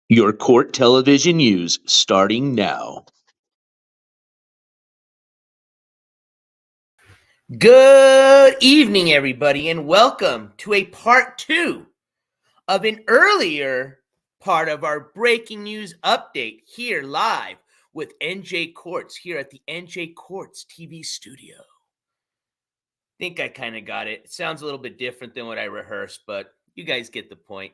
Your court television news starting now. Good evening, everybody, and welcome to a part 2 of an earlier part of our breaking news update here live with NJCourts here at the NJCourts TV studio. Think I kind of got it. It sounds a little bit different than what I rehearsed, but you guys get the point.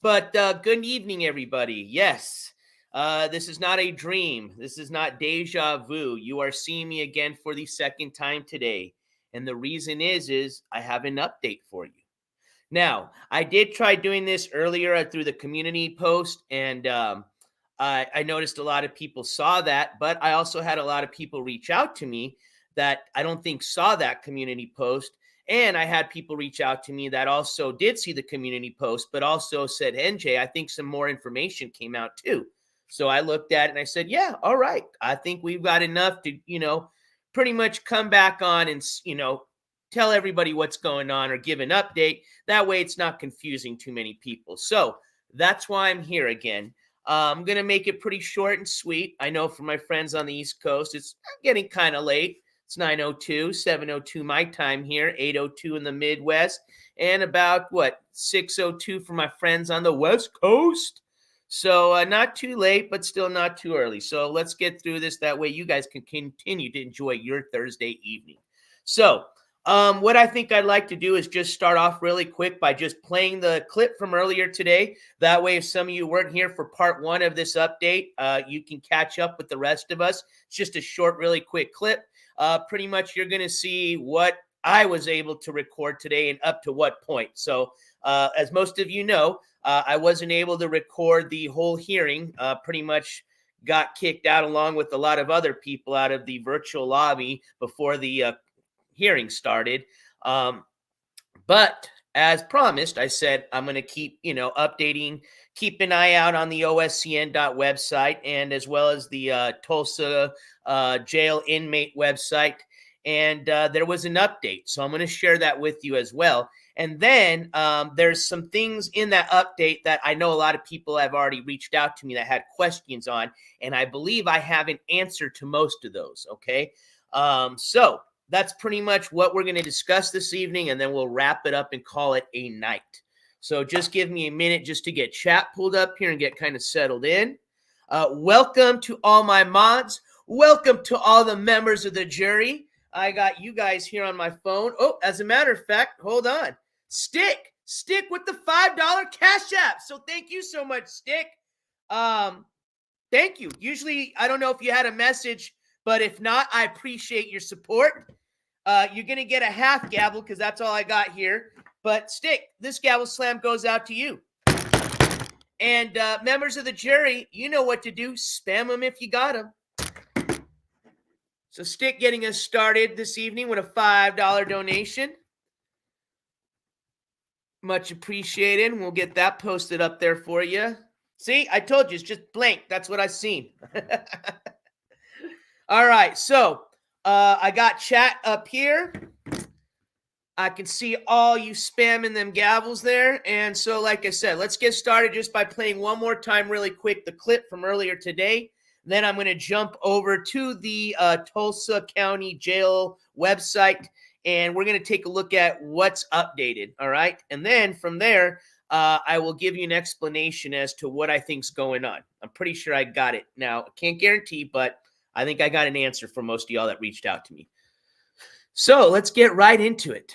But good evening, everybody. Yes, this is not a dream. This is not deja vu. You are seeing me again for the second time today. And the reason is I have an update for you. Now, I did try doing this earlier through the community post, and I noticed a lot of people saw that, but I also had a lot of people reach out to me that I don't think saw that community post. And I had people reach out to me that also did see the community post, but also said, NJ, I think some more information came out too. So I looked at it and I said, yeah, all right. I think we've got enough to, pretty much come back on and, tell everybody what's going on or give an update. That way it's not confusing too many people. So that's why I'm here again. I'm going to make it pretty short and sweet. I know for my friends on the East Coast, it's getting kind of late. It's 9:02, 7:02 my time here, 8:02 in the Midwest, and about, 6:02 for my friends on the West Coast. So not too late, but still not too early. So let's get through this. That way you guys can continue to enjoy your Thursday evening. So what I think I'd like to do is just start off really quick by just playing the clip from earlier today. That way, if some of you weren't here for part 1 of this update, you can catch up with the rest of us. It's just a short, really quick clip. Pretty much you're going to see what I was able to record today and up to what point. So as most of you know, I wasn't able to record the whole hearing. Pretty much got kicked out along with a lot of other people out of the virtual lobby before the hearing started. But as promised, I said I'm going to keep, updating, keep an eye out on the oscn.website and as well as the Tulsa jail inmate website. And there was an update. So I'm going to share that with you as well. And then there's some things in that update that I know a lot of people have already reached out to me that had questions on. And I believe I have an answer to most of those. Okay. So that's pretty much what we're going to discuss this evening, and then we'll wrap it up and call it a night. So just give me a minute just to get chat pulled up here and get kind of settled in. Welcome to all my mods. Welcome to all the members of the jury. I got you guys here on my phone. Oh, as a matter of fact, hold on. Stick with the $5 Cash App. So thank you so much, Stick. Thank you. Usually, I don't know if you had a message, but if not, I appreciate your support. You're going to get a half gavel because that's all I got here. But Stick, this gavel slam goes out to you. And members of the jury, you know what to do. Spam them if you got them. So Stick getting us started this evening with a $5 donation. Much appreciated. We'll get that posted up there for you. See, I told you, it's just blank. That's what I seen. All right, so I got chat up here. I can see all you spamming them gavels there. And so, like I said, let's get started just by playing one more time really quick the clip from earlier today. Then I'm going to jump over to the Tulsa County Jail website, and we're going to take a look at what's updated, all right? And then from there, I will give you an explanation as to what I think's going on. I'm pretty sure I got it. Now, I can't guarantee, but I think I got an answer for most of y'all that reached out to me. So let's get right into it.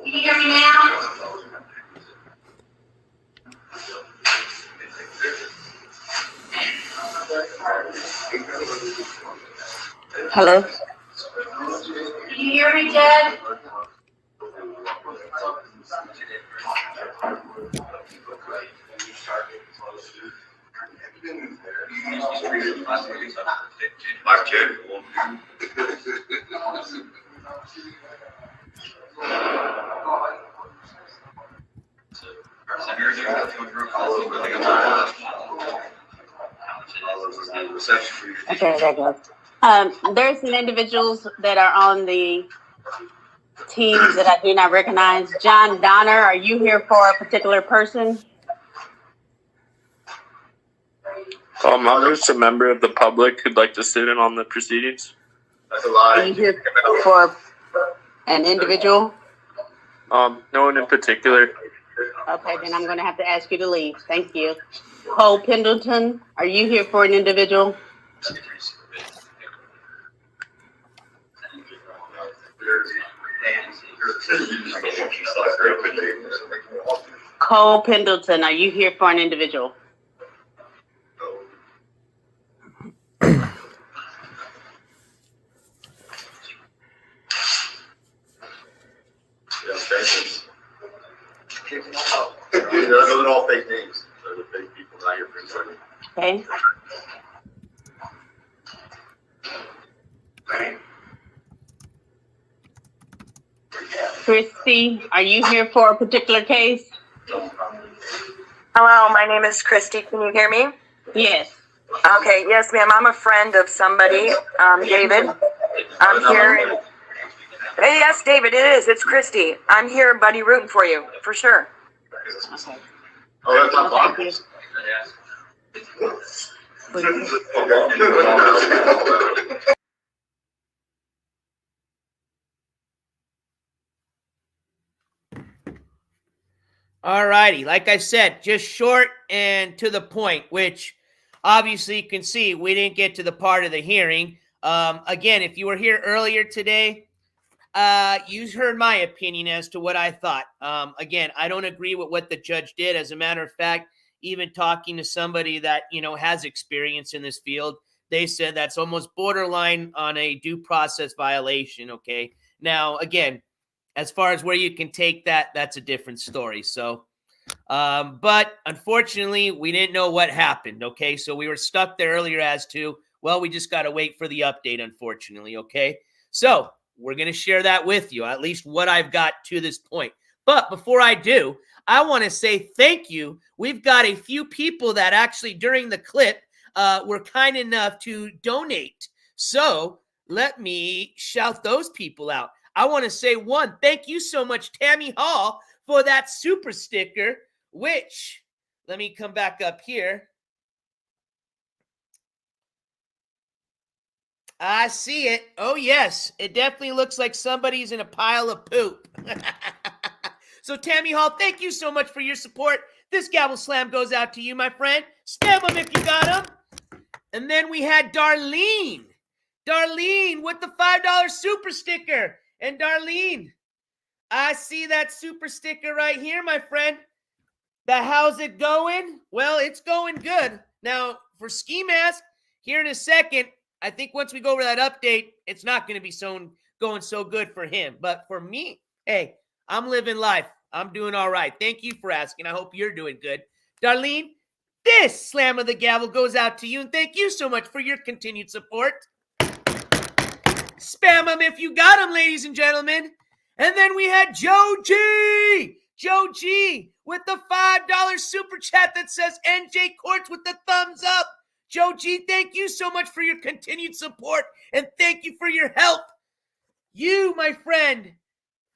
Can you hear me now? Hello? Can you hear me, Jed? Mark Jed. Okay, there goes. There's some individuals that are on the teams that I do not recognize. John Donner, are you here for a particular person? I'm just a member of the public who'd like to sit in on the proceedings. That's a lie. Are you here for an individual? No one in particular. Okay, then I'm going to have to ask you to leave. Thank you. Cole Pendleton, are you here for an individual? Cole Pendleton, are you here for an individual? Those are all fake names. Those are fake people, not your friends. Okay. Christy, are you here for a particular case? Hello, my name is Christy. Can you hear me? Yes. Okay, yes, ma'am. I'm a friend of somebody, David. I'm here. Hey, yes, David, it is. It's Christy. I'm here, buddy, rooting for you, for sure. Okay. Oh, that's not Thank fine. you. All righty. Like I said, just short and to the point, which obviously you can see we didn't get to the part of the hearing. Again, if you were here earlier today, you heard my opinion as to what I thought. Again, I don't agree with what the judge did. As a matter of fact, even talking to somebody that, has experience in this field, they said that's almost borderline on a due process violation. Okay. Now, again, as far as where you can take that, that's a different story. So, but unfortunately, we didn't know what happened. Okay. So we were stuck there earlier as to, well, we just got to wait for the update, unfortunately. Okay. So we're going to share that with you, at least what I've got to this point. But before I do, I want to say thank you. We've got a few people that actually during the clip were kind enough to donate. So let me shout those people out. I want to say one, thank you so much, Tammy Hall, for that super sticker, which, let me come back up here. I see it. Oh, yes. It definitely looks like somebody's in a pile of poop. So, Tammy Hall, thank you so much for your support. This gavel slam goes out to you, my friend. Stab them if you got them. And then we had Darlene. Darlene with the $5 super sticker. And Darlene, I see that super sticker right here, my friend. How's it going? Well, it's going good. Now, for Skimask, here in a second, I think once we go over that update, it's not going to be going so good for him. But for me, hey, I'm living life. I'm doing all right. Thank you for asking. I hope you're doing good. Darlene, this slam of the gavel goes out to you, and thank you so much for your continued support. Spam them if you got them, ladies and gentlemen. And then we had Joe G. Joe G with the $5 super chat that says NJCourts with the thumbs up. Joe G, thank you so much for your continued support, and thank you for your help. You, my friend,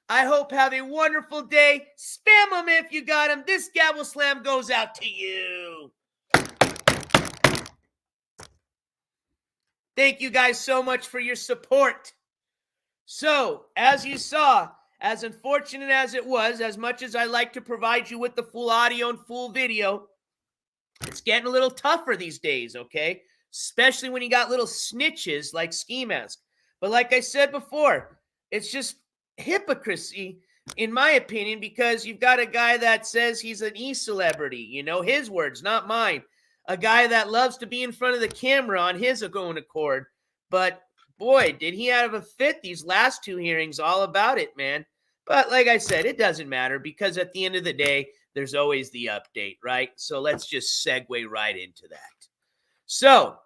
I hope have a wonderful day. Spam them if you got them. This gavel slam goes out to you. Thank you guys so much for your support. So, as you saw, as unfortunate as it was, as much as I like to provide you with the full audio and full video, it's getting a little tougher these days, okay? Especially when you got little snitches like Skimask. But like I said before, it's just hypocrisy, in my opinion, because you've got a guy that says he's an e-celebrity, his words, not mine. A guy that loves to be in front of the camera on his own accord. But boy, did he have a fit these last two hearings, all about it, man. But like I said, it doesn't matter because at the end of the day, there's always the update, right? So let's just segue right into that. So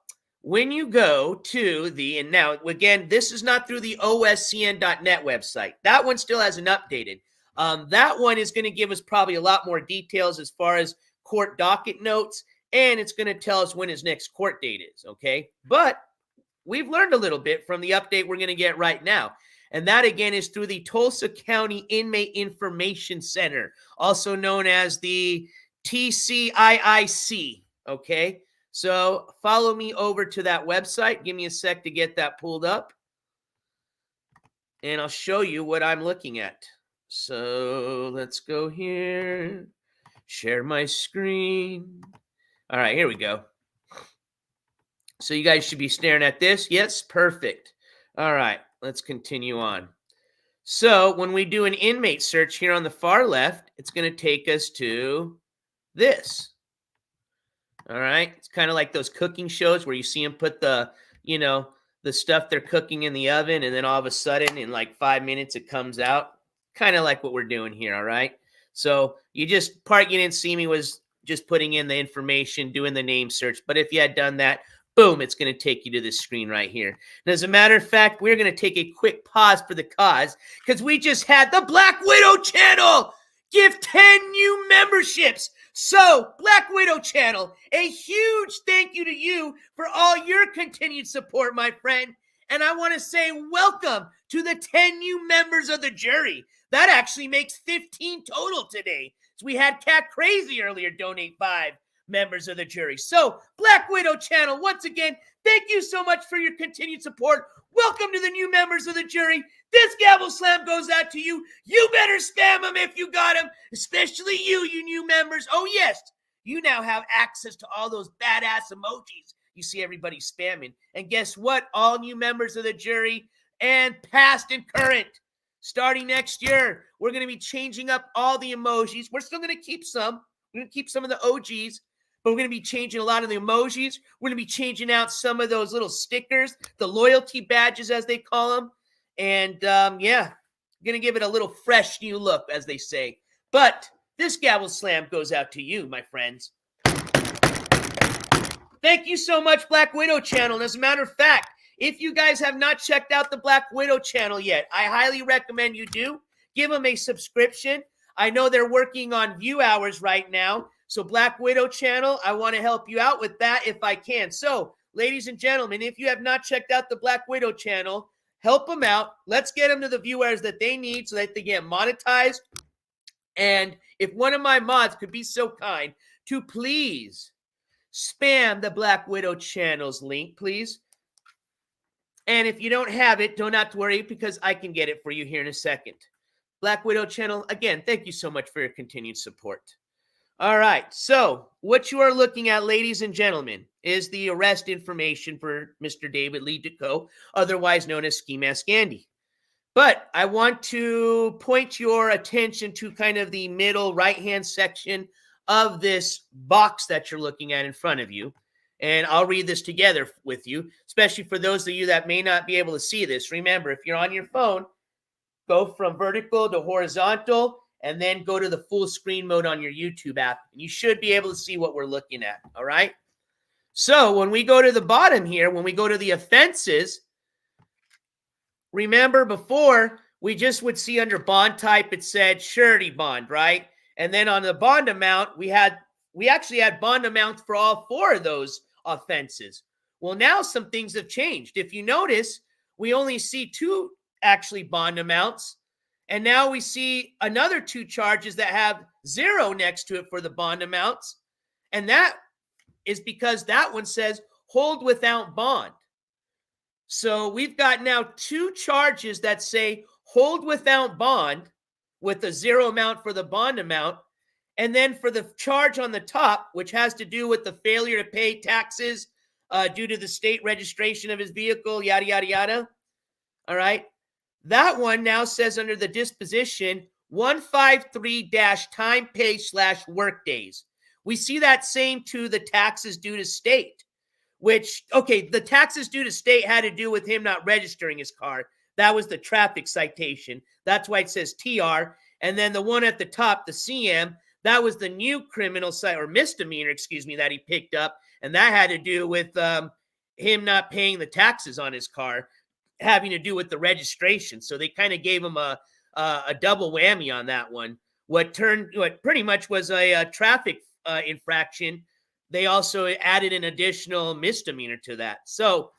when you go to and now again, this is not through the oscn.net website. That one still hasn't updated. That one is going to give us probably a lot more details as far as court docket notes, and it's going to tell us when his next court date is, okay? But we've learned a little bit from the update we're going to get right now. And that, again, is through the Tulsa County Inmate Information Center, also known as the TCIIC, okay? So follow me over to that website. Give me a sec to get that pulled up. And I'll show you what I'm looking at. So let's go here. Share my screen. All right, here we go. So you guys should be staring at this. Yes, perfect. All right, let's continue on. So when we do an inmate search here on the far left, it's going to take us to this. All right, it's kind of like those cooking shows where you see them put the, the stuff they're cooking in the oven, and then all of a sudden in like 5 minutes it comes out. Kind of like what we're doing here, all right? So part you didn't see me was just putting in the information, doing the name search. But if you had done that, boom, it's going to take you to this screen right here. And as a matter of fact, we're going to take a quick pause for the cause because we just had the Black Widow channel give 10 new memberships. So, Black Widow channel, a huge thank you to you for all your continued support, my friend. And I want to say welcome to the 10 new members of the jury. That actually makes 15 total today. So we had Cat Crazy earlier donate 5 members of the jury. So, Black Widow channel, once again, thank you so much for your continued support. Welcome to the new members of the jury. This gavel slam goes out to you. You better spam them if you got them, especially you new members. Oh, yes, you now have access to all those badass emojis you see everybody spamming. And guess what? All new members of the jury and past and current. Starting next year, we're going to be changing up all the emojis. We're still going to keep some. We're going to keep some of the OGs, but we're going to be changing a lot of the emojis. We're going to be changing out some of those little stickers, the loyalty badges, as they call them. And, yeah, going to give it a little fresh new look, as they say. But this gavel slam goes out to you, my friends. Thank you so much, Black Widow channel. And as a matter of fact, if you guys have not checked out the Black Widow channel yet, I highly recommend you do. Give them a subscription. I know they're working on view hours right now. So Black Widow channel, I want to help you out with that if I can. So, ladies and gentlemen, if you have not checked out the Black Widow channel, help them out. Let's get them to the view hours that they need so that they get monetized. And if one of my mods could be so kind to please spam the Black Widow channel's link, please. And if you don't have it, don't have to worry because I can get it for you here in a second. Black Widow channel, again, thank you so much for your continued support. All right, so what you are looking at, ladies and gentlemen, is the arrest information for Mr. David Lee DeCoe, otherwise known as Skimask Andy. But I want to point your attention to kind of the middle right-hand section of this box that you're looking at in front of you. And I'll read this together with you, especially for those of you that may not be able to see this. Remember, if you're on your phone, go from vertical to horizontal, and then go to the full screen mode on your YouTube app. And you should be able to see what we're looking at, all right? So when we go to the bottom here, when we go to the offenses, remember before, we just would see under bond type, it said surety bond, right? And then on the bond amount, we actually had bond amounts for all 4 of those offenses. Well, now some things have changed. If you notice, we only see 2 actually bond amounts. And now we see another 2 charges that have 0 next to it for the bond amounts. And that is because that one says hold without bond. So we've got now 2 charges that say hold without bond with a 0 amount for the bond amount. And then for the charge on the top, which has to do with the failure to pay taxes due to the state registration of his vehicle, yada, yada, yada. All right. That one now says under the disposition 153-time pay/work days. We see that same to the taxes due to state, which, okay, the taxes due to state had to do with him not registering his car. That was the traffic citation. That's why it says TR. And then the one at the top, the CM, that was the new criminal or misdemeanor, that he picked up. And that had to do with him not paying the taxes on his car, having to do with the registration. So they kind of gave him a double whammy on that one. What pretty much was a traffic infraction. They also added an additional misdemeanor to that. So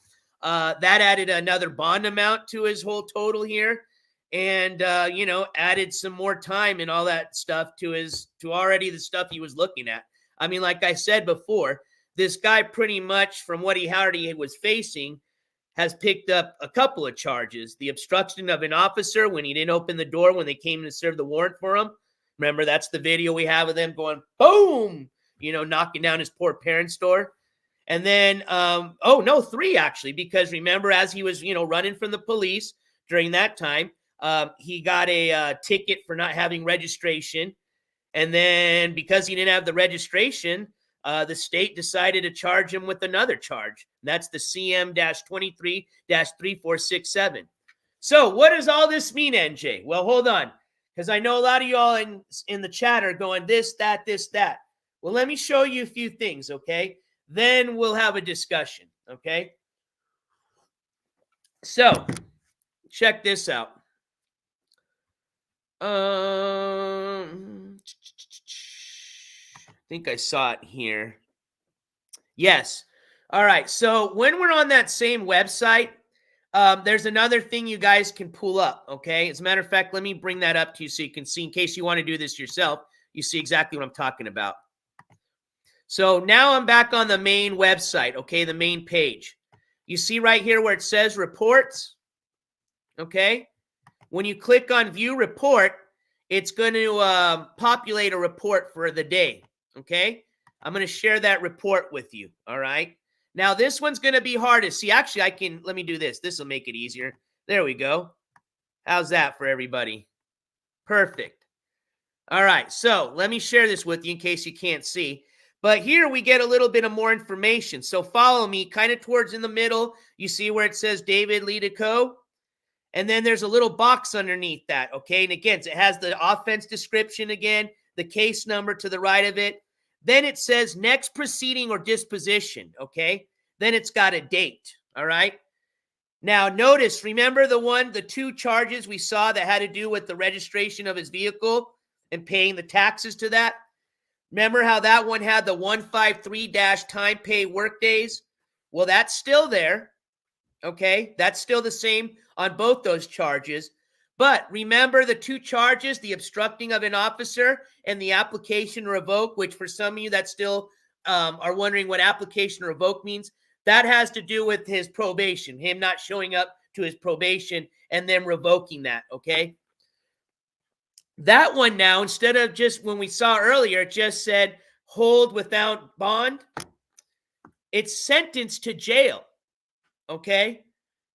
That added another bond amount to his whole total here. And, added some more time and all that stuff to already the stuff he was looking at. I mean, like I said before, this guy pretty much from what he already was facing has picked up a couple of charges. The obstruction of an officer when he didn't open the door when they came to serve the warrant for him. Remember, that's the video we have of them going, boom, knocking down his poor parents' door. And then, 3 actually, because remember, as he was, running from the police during that time, he got a ticket for not having registration. And then because he didn't have the registration, the state decided to charge him with another charge. That's the CM-23-3467. So what does all this mean, NJ? Well, hold on, because I know a lot of y'all in the chat are going this, that. Well, let me show you a few things, okay? Then we'll have a discussion, okay? So check this out. I think I saw it here. Yes. All right. So when we're on that same website, there's another thing you guys can pull up. Okay. As a matter of fact, let me bring that up to you so you can see, in case you want to do this yourself, you see exactly what I'm talking about. So now I'm back on the main website. Okay. The main page. You see right here where it says reports. Okay. When you click on view report, it's going to populate a report for the day, okay? I'm going to share that report with you, all right? Now, this one's going to be hard to see. Actually, let me do this. This will make it easier. There we go. How's that for everybody? Perfect. All right, so let me share this with you in case you can't see. But here we get a little bit of more information. So follow me kind of towards in the middle. You see where it says David Lidico? And then there's a little box underneath that, okay? And again, it has the offense description again, the case number to the right of it. Then it says next proceeding or disposition, okay? Then it's got a date, all right? Now, notice, remember the 2 charges we saw that had to do with the registration of his vehicle and paying the taxes to that? Remember how that one had the 153-time pay workdays? Well, that's still there, okay? That's still the same on both those charges. But remember the 2 charges, the obstructing of an officer and the application to revoke, which for some of you that still are wondering what application to revoke means, that has to do with his probation, him not showing up to his probation and then revoking that, okay? That one now, instead of just when we saw earlier, it just said hold without bond, it's sentenced to jail, okay?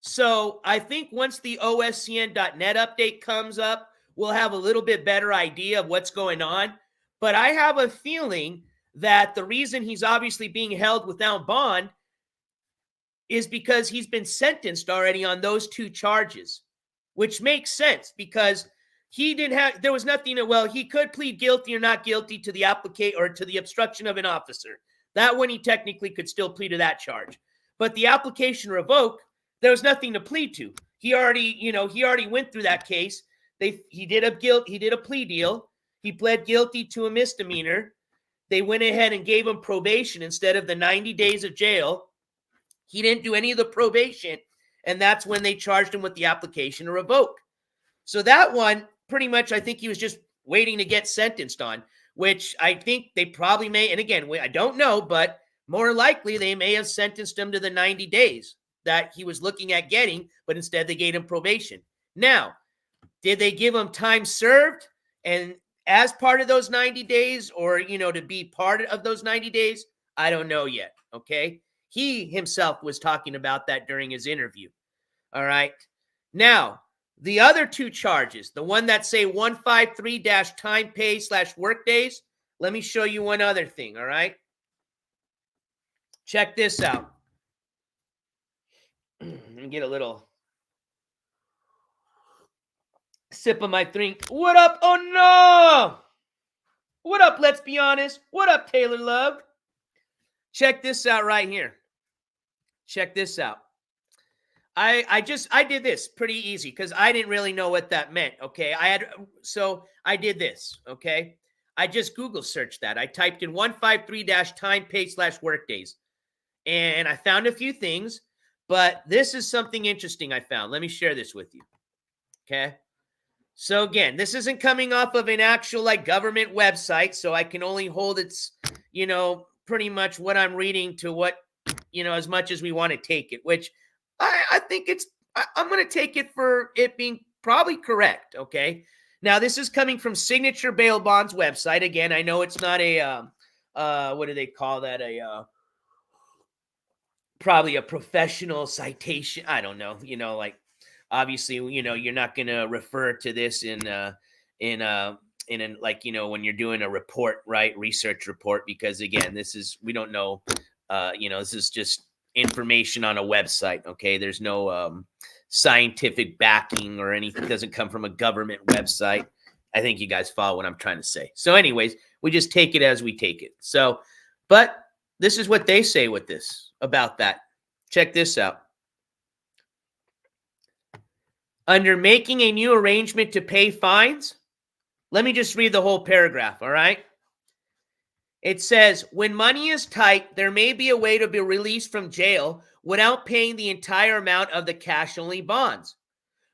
So I think once the OSCN.net update comes up, we'll have a little bit better idea of what's going on. But I have a feeling that the reason he's obviously being held without bond is because he's been sentenced already on those 2 charges, which makes sense because there was nothing, he could plead guilty or not guilty to the applicate or to the obstruction of an officer. That one he technically could still plead to that charge. But the application to revoke, there was nothing to plead to. He already went through that case. He did a plea deal. He pled guilty to a misdemeanor. They went ahead and gave him probation instead of the 90 days of jail. He didn't do any of the probation, and that's when they charged him with the application to revoke. So that one, pretty much, I think he was just waiting to get sentenced on, which I think they probably may, and again, I don't know, but more likely they may have sentenced him to the 90 days that he was looking at getting, but instead they gave him probation. Now, did they give him time served and as part of those 90 days or, to be part of those 90 days? I don't know yet, okay? He himself was talking about that during his interview, all right? Now, the other 2 charges, the one that say 153-time pay / workdays, let me show you one other thing, all right? Check this out. Let me get a little sip of my drink. What up? Oh, no! What up, let's be honest? What up, Taylor Love? Check this out right here. Check this out. I did this pretty easy because I didn't really know what that meant, okay? So I did this, okay? I just Google searched that. I typed in 153-time pay / workdays. And I found a few things. But this is something interesting I found. Let me share this with you. Okay. So again, this isn't coming off of an actual like government website, so I can only hold its, pretty much what I'm reading to what, as much as we want to take it, which I think I'm going to take it for it being probably correct. Okay. Now, this is coming from Signature Bail Bonds website. Again, I know it's not a, what do they call that? Probably a professional citation. I don't know, like obviously, you're not going to refer to this in like, when you're doing a report, right? Research report, because again, we don't know, this is just information on a website. Okay. There's no, scientific backing or anything. It doesn't come from a government website. I think you guys follow what I'm trying to say. So anyways, we just take it as we take it. So, but this is what they say with this about that. Check this out. Under making a new arrangement to pay fines, let me just read the whole paragraph, all right? It says, when money is tight, there may be a way to be released from jail without paying the entire amount of the cash-only bonds.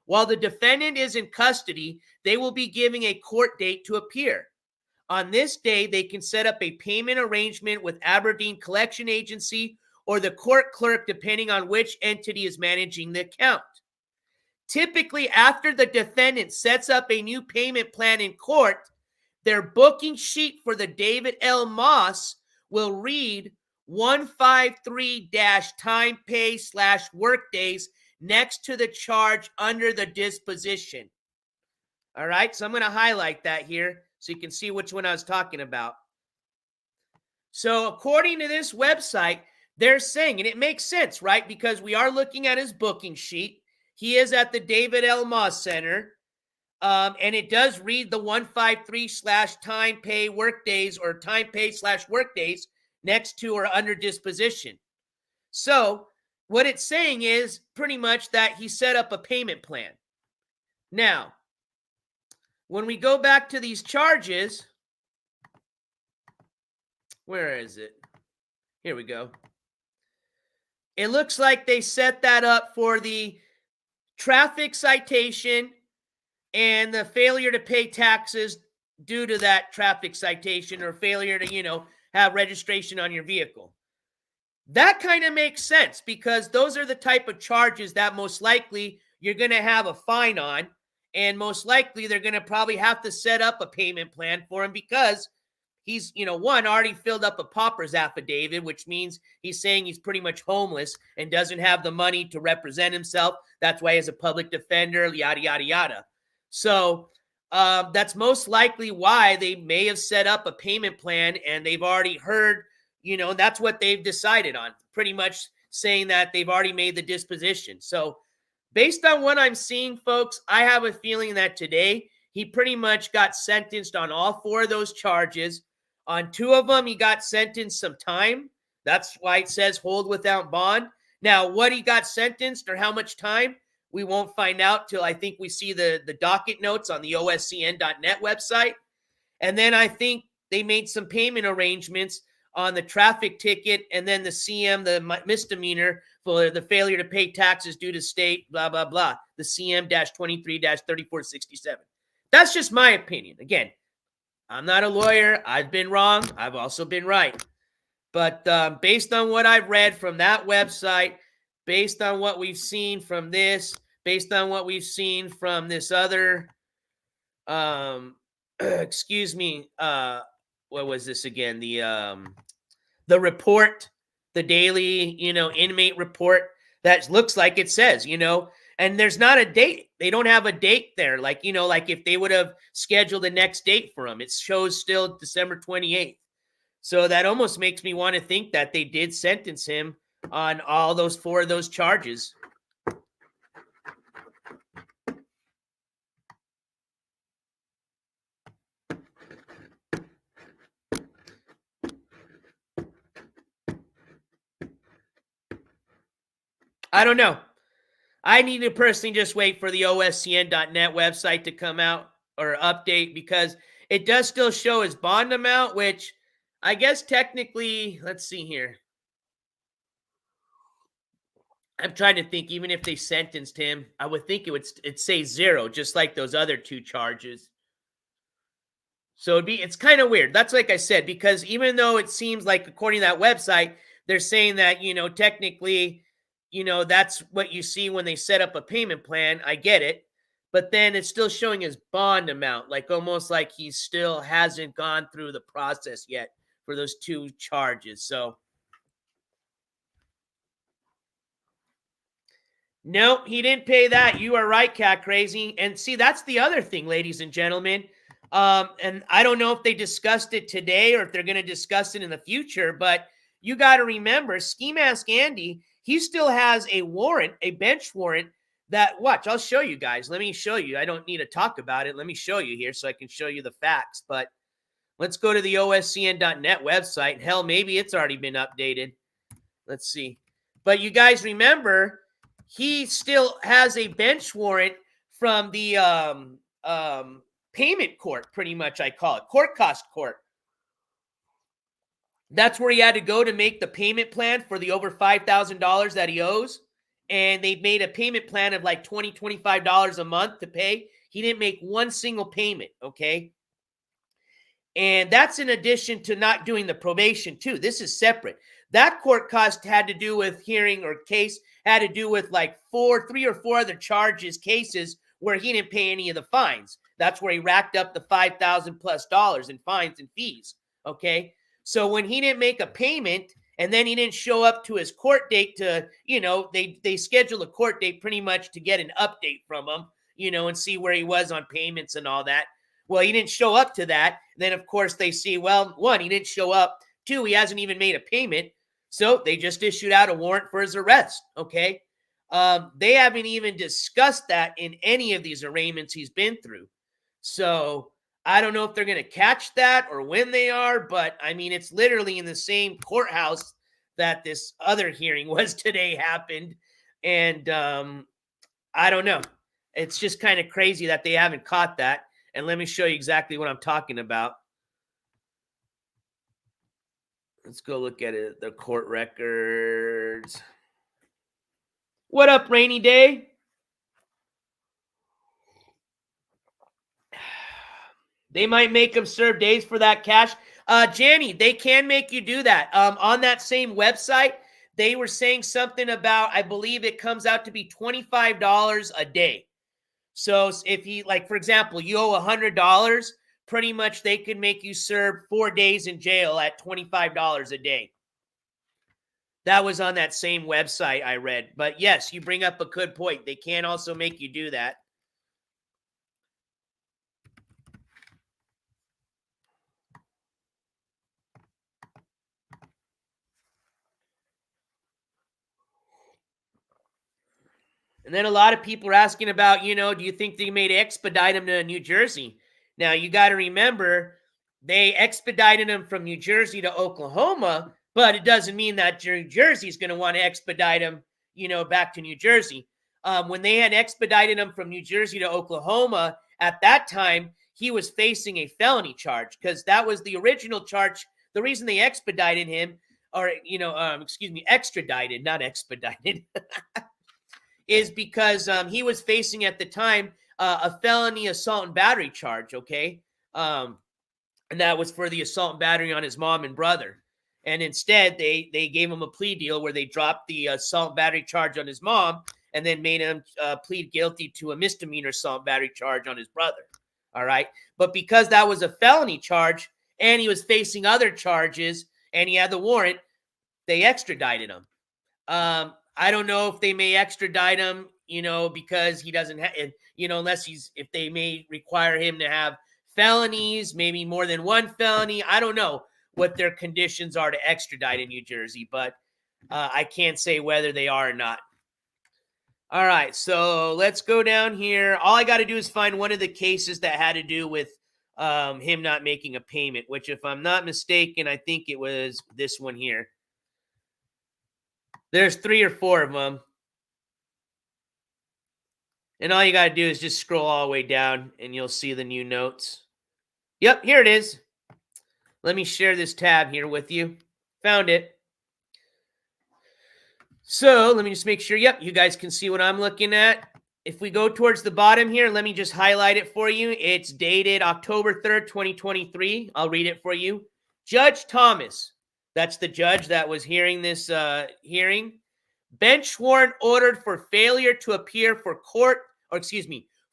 While the defendant is in custody, they will be giving a court date to appear. On this day, they can set up a payment arrangement with Aberdeen Collection Agency or the court clerk, depending on which entity is managing the account. Typically, after the defendant sets up a new payment plan in court, their booking sheet for the David L. Moss will read 153-time pay/workdays next to the charge under the disposition. All right, so I'm going to highlight that here so you can see which one I was talking about. So according to this website, they're saying, and it makes sense, right? Because we are looking at his booking sheet. He is at the David L. Moss Center. And it does read the 153/time pay workdays or time pay/workdays next to or under disposition. So what it's saying is pretty much that he set up a payment plan. Now, when we go back to these charges, where is it? Here we go. It looks like they set that up for the traffic citation and the failure to pay taxes due to that traffic citation or failure to, have registration on your vehicle. That kind of makes sense because those are the type of charges that most likely you're going to have a fine on. And most likely they're going to probably have to set up a payment plan for him because he's, already filled up a pauper's affidavit, which means he's saying he's pretty much homeless and doesn't have the money to represent himself. That's why he's a public defender, yada, yada, yada. So that's most likely why they may have set up a payment plan and they've already heard, that's what they've decided on, pretty much saying that they've already made the disposition. So based on what I'm seeing, folks, I have a feeling that today he pretty much got sentenced on all 4 of those charges. On 2 of them, he got sentenced some time. That's why it says hold without bond. Now, what he got sentenced or how much time, we won't find out till I think we see the docket notes on the oscn.net website. And then I think they made some payment arrangements on the traffic ticket and then the CM, the misdemeanor for the failure to pay taxes due to state, blah, blah, blah, the CM-23-3467. That's just my opinion. Again, I'm not a lawyer. I've been wrong. I've also been right. But based on what I've read from that website, based on what we've seen from this, based on what we've seen from this other, excuse me, what was this again? The report, the daily, inmate report that looks like it says, and there's not a date. They don't have a date there. Like, like if they would have scheduled the next date for him, it shows still December 28th. So that almost makes me want to think that they did sentence him on all those 4 of those charges. I don't know. I need to personally just wait for the oscn.net website to come out or update because it does still show his bond amount, which I guess technically, let's see here. I'm trying to think, even if they sentenced him, I would think it'd say 0, just like those other 2 charges. So it's kind of weird. That's like I said, because even though it seems like, according to that website, they're saying that, technically, that's what you see when they set up a payment plan. I get it. But then it's still showing his bond amount, like almost like he still hasn't gone through the process yet for those 2 charges. So no, he didn't pay that. You are right, Cat Crazy. And see, that's the other thing, ladies and gentlemen. And I don't know if they discussed it today or if they're going to discuss it in the future, but you got to remember, Skimask Andy, he still has a warrant, a bench warrant that, watch, I'll show you guys. Let me show you. I don't need to talk about it. Let me show you here so I can show you the facts. But let's go to the oscn.net website. Hell, maybe it's already been updated. Let's see. But you guys remember, he still has a bench warrant from the payment court, pretty much, I call it. Court cost court. That's where he had to go to make the payment plan for the over $5,000 that he owes. And they made a payment plan of like $20, $25 a month to pay. He didn't make one single payment, okay? And that's in addition to not doing the probation, too. This is separate. That court cost had to do with hearing or case, had to do with like 3 or 4 other charges, cases where he didn't pay any of the fines. That's where he racked up the $5,000+ in fines and fees, okay? So when he didn't make a payment and then he didn't show up to his court date to, they schedule a court date pretty much to get an update from him, and see where he was on payments and all that. Well, he didn't show up to that. Then, of course, they see, well, 1, he didn't show up. 2, he hasn't even made a payment. So they just issued out a warrant for his arrest, okay? They haven't even discussed that in any of these arraignments he's been through. So I don't know if they're going to catch that or when they are, but, I mean, it's literally in the same courthouse that this other hearing was today happened. And I don't know. It's just kind of crazy that they haven't caught that. And let me show you exactly what I'm talking about. Let's go look at it, the court records. What up, Rainy Day? They might make him serve days for that cash. Janny, they can make you do that. On that same website, they were saying something about, I believe it comes out to be $25 a day. So if he, like, for example, you owe $100, pretty much they could make you serve 4 days in jail at $25 a day. That was on that same website I read. But yes, you bring up a good point. They can also make you do that. And then a lot of people are asking about, do you think they may expedite him to New Jersey? Now, you got to remember, they expedited him from New Jersey to Oklahoma, but it doesn't mean that New Jersey is going to want to expedite him, back to New Jersey. When they had expedited him from New Jersey to Oklahoma, at that time, he was facing a felony charge because that was the original charge. The reason they expedited him, or, extradited, not expedited, is because he was facing at the time a felony assault and battery charge, okay? And that was for the assault and battery on his mom and brother. And instead, they gave him a plea deal where they dropped the assault and battery charge on his mom and then made him plead guilty to a misdemeanor assault and battery charge on his brother, all right? But because that was a felony charge and he was facing other charges and he had the warrant, they extradited him. I don't know if they may extradite him, because he doesn't have, unless if they may require him to have felonies, maybe more than one felony. I don't know what their conditions are to extradite in New Jersey, but I can't say whether they are or not. All right, so let's go down here. All I got to do is find one of the cases that had to do with him not making a payment, which, if I'm not mistaken, I think it was this one here. There's 3 or 4 of them. And all you got to do is just scroll all the way down and you'll see the new notes. Yep, here it is. Let me share this tab here with you. Found it. So let me just make sure. Yep, you guys can see what I'm looking at. If we go towards the bottom here, let me just highlight it for you. It's dated October 3rd, 2023. I'll read it for you. Judge Thomas, that's the judge that was hearing this hearing. Bench warrant ordered for failure to appear for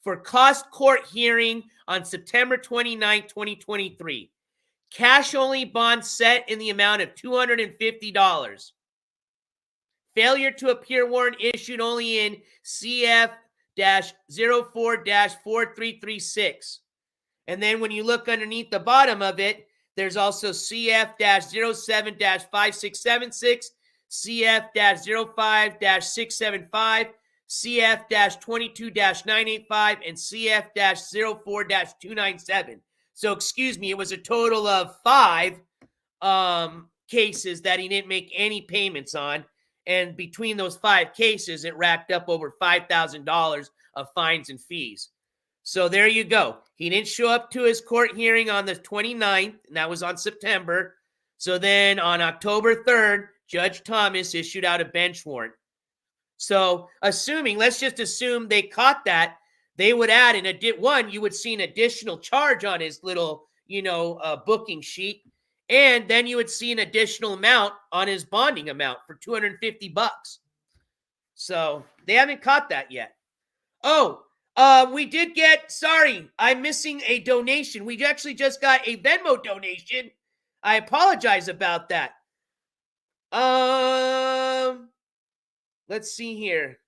for cost court hearing on September 29, 2023. Cash only bond set in the amount of $250. Failure to appear warrant issued only in CF-04-4336. And then when you look underneath the bottom of it, there's also CF-07-5676, CF-05-675, CF-22-985, and CF-04-297. So, excuse me, it was a total of 5 cases that he didn't make any payments on. And between those 5 cases, it racked up over $5,000 of fines and fees. So there you go. He didn't show up to his court hearing on the 29th, and that was on September. So then on October 3rd, Judge Thomas issued out a bench warrant. So let's just assume they caught that, they would add you would see an additional charge on his little, booking sheet. And then you would see an additional amount on his bonding amount for $250. So they haven't caught that yet. Oh, we did I'm missing a donation. We actually just got a Venmo donation. I apologize about that. Let's see here.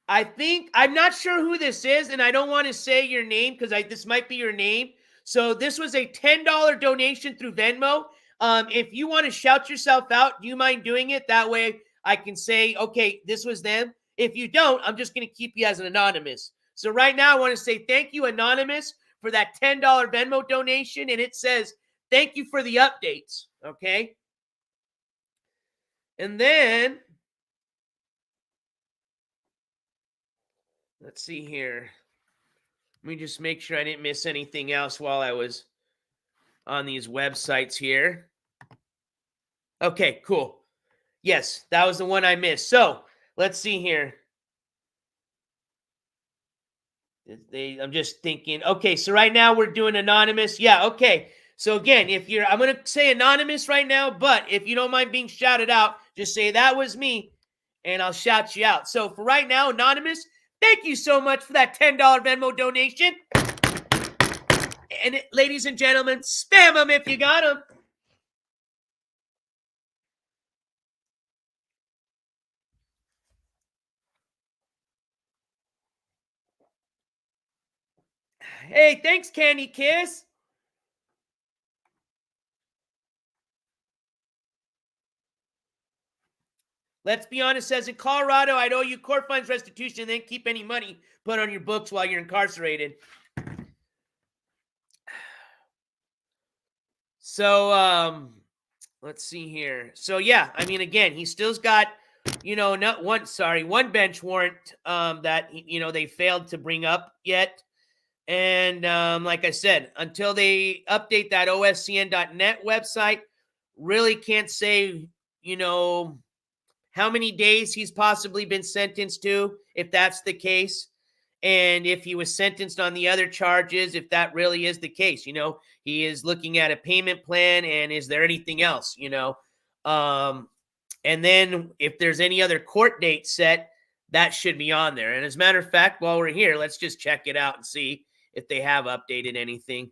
I'm not sure who this is, and I don't want to say your name because this might be your name. So this was a $10 donation through Venmo. If you want to shout yourself out, do you mind doing it? That way I can say, okay, this was them. If you don't, I'm just going to keep you as an anonymous. So right now I want to say thank you, Anonymous, for that $10 Venmo donation. And it says, thank you for the updates. Okay. And then, let's see here. Let me just make sure I didn't miss anything else while I was on these websites here. Okay, cool. Yes, that was the one I missed. So let's see here. I'm just thinking, okay, so right now we're doing anonymous. Yeah, okay. So again, I'm going to say anonymous right now, but if you don't mind being shouted out, just say that was me and I'll shout you out. So for right now, anonymous, thank you so much for that $10 Venmo donation. And ladies and gentlemen, spam them if you got them. Hey, thanks, Candy Kiss. Let's be honest, says in Colorado, I'd owe you court fines, restitution, and then keep any money put on your books while you're incarcerated. So, let's see here. So, yeah, I mean, again, he still's got, one bench warrant that, they failed to bring up yet. And like I said, until they update that oscn.net website, really can't say, how many days he's possibly been sentenced to, if that's the case. And if he was sentenced on the other charges, if that really is the case, he is looking at a payment plan, and is there anything else, and then if there's any other court date set, that should be on there. And as a matter of fact, while we're here, let's just check it out and see if they have updated anything.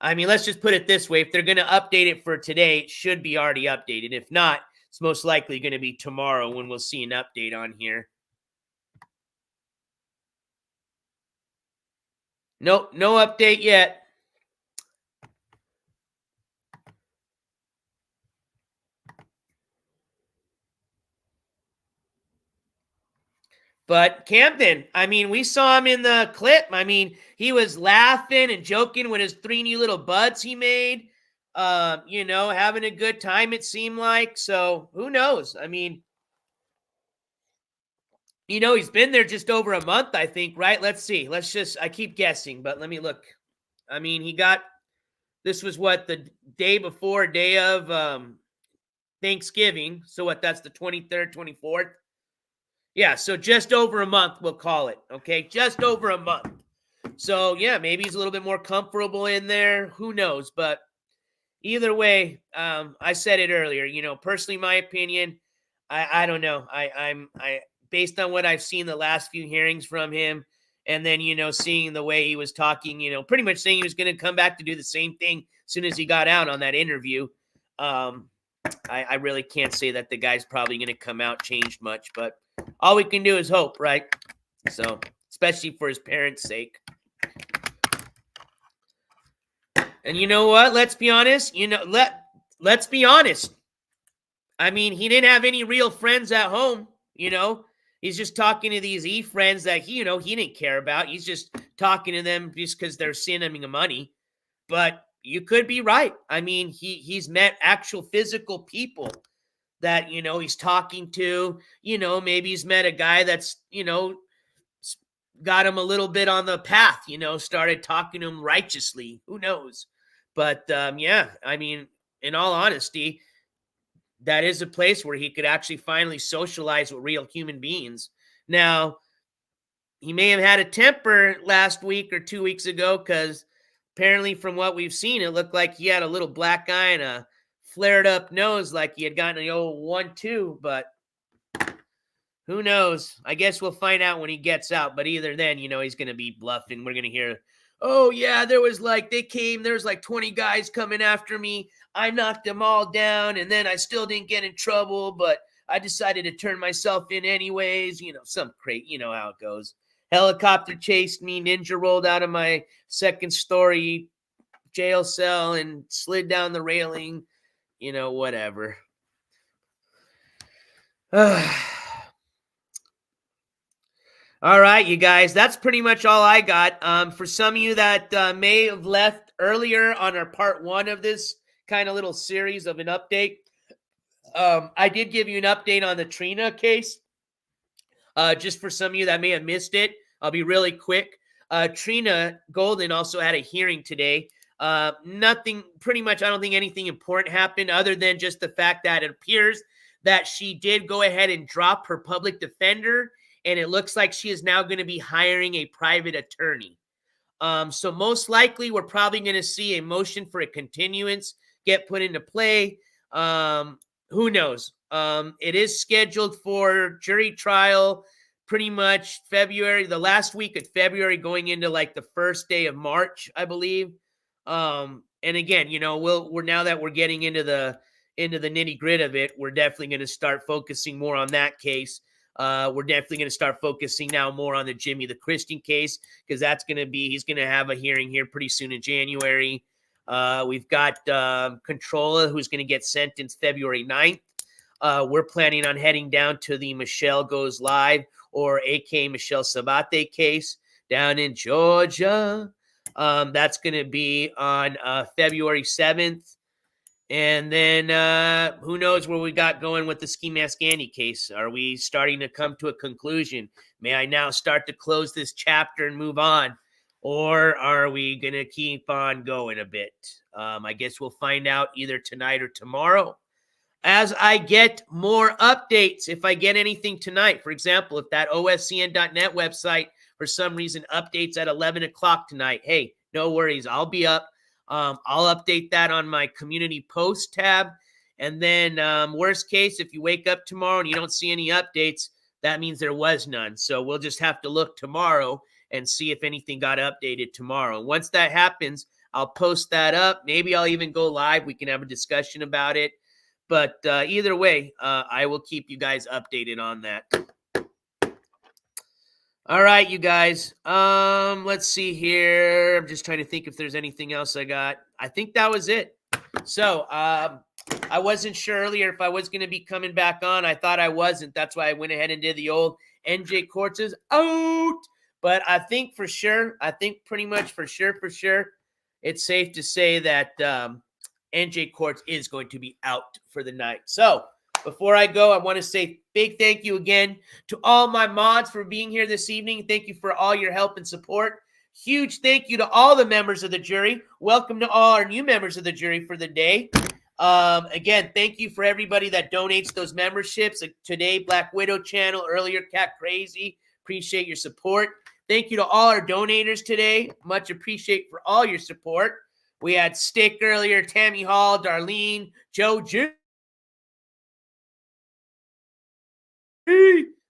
I mean, let's just put it this way. If they're going to update it for today, it should be already updated. If not, it's most likely going to be tomorrow when we'll see an update on here. Nope, no update yet. But Camden, I mean, we saw him in the clip. I mean, he was laughing and joking with his 3 new little buds he made. Having a good time, it seemed like. So who knows? I mean, he's been there just over a month, I think, right? Let's see. I keep guessing, but let me look. I mean, this was what, the day of Thanksgiving. So what, that's the 23rd, 24th? Yeah, so just over a month, we'll call it, okay? Just over a month. So, yeah, maybe he's a little bit more comfortable in there. Who knows? But either way, I said it earlier, personally, my opinion, I don't know. I based on what I've seen the last few hearings from him, and then, seeing the way he was talking, pretty much saying he was going to come back to do the same thing as soon as he got out on that interview. I really can't say that the guy's probably going to come out changed much, but all we can do is hope, right? So, especially for his parents' sake. And you know what? Let's be honest. Let's be honest. I mean, he didn't have any real friends at home, He's just talking to these e-friends that he didn't care about. He's just talking to them just because they're sending him money. But you could be right. I mean, he's met actual physical people that, he's talking to. Maybe he's met a guy that's, got him a little bit on the path, started talking to him righteously. Who knows? But, yeah, I mean, in all honesty, that is a place where he could actually finally socialize with real human beings. Now, he may have had a temper last week or 2 weeks ago because apparently from what we've seen, it looked like he had a little black eye and a flared up nose like he had gotten the old 1-2, but who knows? I guess we'll find out when he gets out, but either then, he's going to be bluffing. We're going to hear, oh, yeah, there was like 20 guys coming after me. I knocked them all down, and then I still didn't get in trouble, but I decided to turn myself in anyways. Some crate, how it goes. Helicopter chased me, ninja rolled out of my second story jail cell and slid down the railing, whatever. All right, you guys, that's pretty much all I got. For some of you that may have left earlier on our part 1 of this kind of little series of an update, I did give you an update on the Trina case. Just for some of you that may have missed it, I'll be really quick. Trina Golden also had a hearing today. Nothing, pretty much, I don't think anything important happened other than just the fact that it appears that she did go ahead and drop her public defender, and it looks like she is now going to be hiring a private attorney. So most likely, we're probably going to see a motion for a continuance get put into play. Who knows? It is scheduled for jury trial pretty much February, the last week of February, going into like the first day of March, I believe. And again, we're now that we're getting into the nitty gritty of it, we're definitely going to start focusing more on that case. We're definitely going to start focusing now more on the Jimmy the Christian case, because he's going to have a hearing here pretty soon in January. We've got Controlla, who's going to get sentenced February 9th. We're planning on heading down to the Michelle Goes Live, or AK Michelle Sabate case down in Georgia. That's going to be on February 7th. And then who knows where we got going with the Skimask Andy case. Are we starting to come to a conclusion? May I now start to close this chapter and move on? Or are we going to keep on going a bit? I guess we'll find out either tonight or tomorrow as I get more updates. If I get anything tonight, for example, if that oscn.net website for some reason updates at 11 o'clock tonight, hey, no worries. I'll be up. I'll update that on my community post tab. And then worst case, if you wake up tomorrow and you don't see any updates, that means there was none. So we'll just have to look tomorrow and see if anything got updated tomorrow. Once that happens, I'll post that up. Maybe I'll even go live. We can have a discussion about it. But either way, I will keep you guys updated on that. All right, you guys. Let's see here. I'm just trying to think if there's anything else I got. I think that was it. So I wasn't sure earlier if I was going to be coming back on. I thought I wasn't. That's why I went ahead and did the old NJCourts is out. But I think for sure, pretty much for sure, it's safe to say that NJCourts is going to be out for the night. So before I go, I want to say big thank you again to all my mods for being here this evening. Thank you for all your help and support. Huge thank you to all the members of the jury. Welcome to all our new members of the jury for the day. Again, thank you for everybody that donates those memberships. Today, Black Widow channel, earlier Cat Crazy. Appreciate your support. Thank you to all our donators today. Much appreciate for all your support. We had Stick earlier, Tammy Hall, Darlene, Joe G.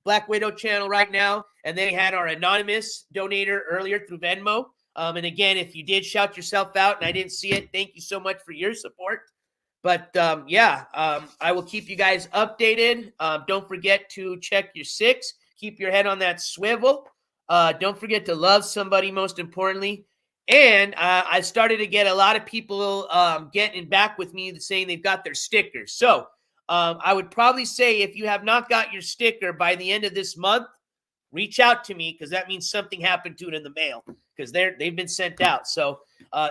Black Widow channel right now. And then we had our anonymous donator earlier through Venmo. And again, if you did shout yourself out and I didn't see it, thank you so much for your support. But I will keep you guys updated. Don't forget to check your six. Keep your head on that swivel. Don't forget to love somebody, most importantly. And I started to get a lot of people getting back with me saying they've got their stickers. So I would probably say if you have not got your sticker by the end of this month, reach out to me because that means something happened to it in the mail because they've been sent out. So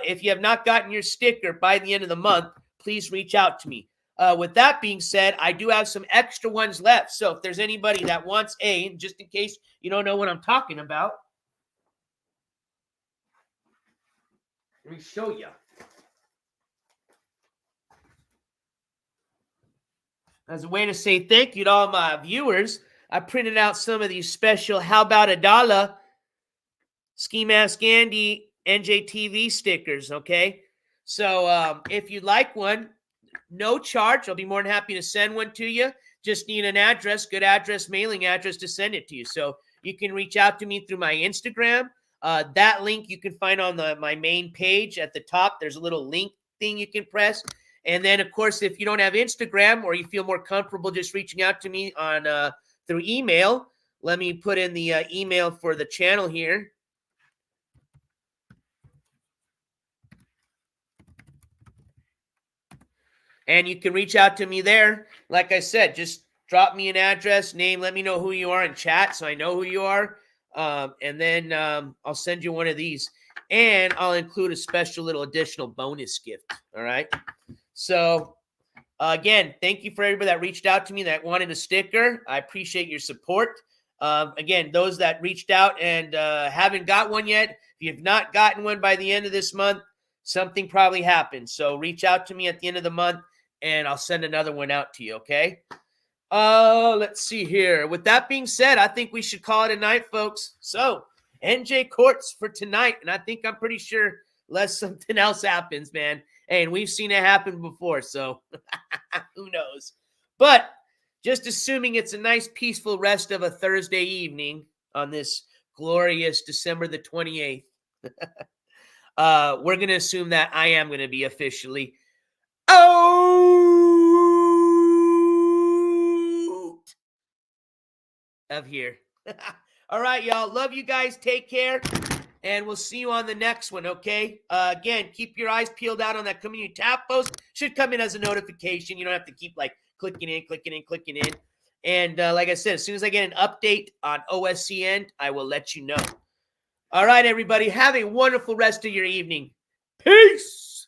if you have not gotten your sticker by the end of the month, please reach out to me. With that being said, I do have some extra ones left. So if there's anybody that wants just in case you don't know what I'm talking about, let me show you. As a way to say thank you to all my viewers, I printed out some of these special How About $1 Skimask Andy NJTV stickers, okay? So if you'd like one, no charge. I'll be more than happy to send one to you. Just need an address, good address, mailing address to send it to you. So you can reach out to me through my Instagram. That link you can find on my main page at the top. There's a little link thing you can press. And then, of course, if you don't have Instagram or you feel more comfortable just reaching out to me on through email, let me put in the email for the channel here. And you can reach out to me there. Like I said, just drop me an address, name, let me know who you are in chat so I know who you are. And then I'll send you one of these. And I'll include a special little additional bonus gift. All right. So, again, thank you for everybody that reached out to me that wanted a sticker. I appreciate your support. Again, those that reached out and haven't got one yet, if you have not gotten one by the end of this month, something probably happened. So reach out to me at the end of the month, and I'll send another one out to you, okay? Let's see here. With that being said, I think we should call it a night, folks. So, NJCourts for tonight, and I think I'm pretty sure unless something else happens, man. Hey, and we've seen it happen before, so who knows? But just assuming it's a nice, peaceful rest of a Thursday evening on this glorious December the 28th, we're going to assume that I am going to be officially out of here. All right, y'all. Love you guys. Take care. And we'll see you on the next one, okay? Again, keep your eyes peeled out on that community tab post. Should come in as a notification. You don't have to keep, clicking in. And like I said, as soon as I get an update on OSCN, I will let you know. All right, everybody. Have a wonderful rest of your evening. Peace!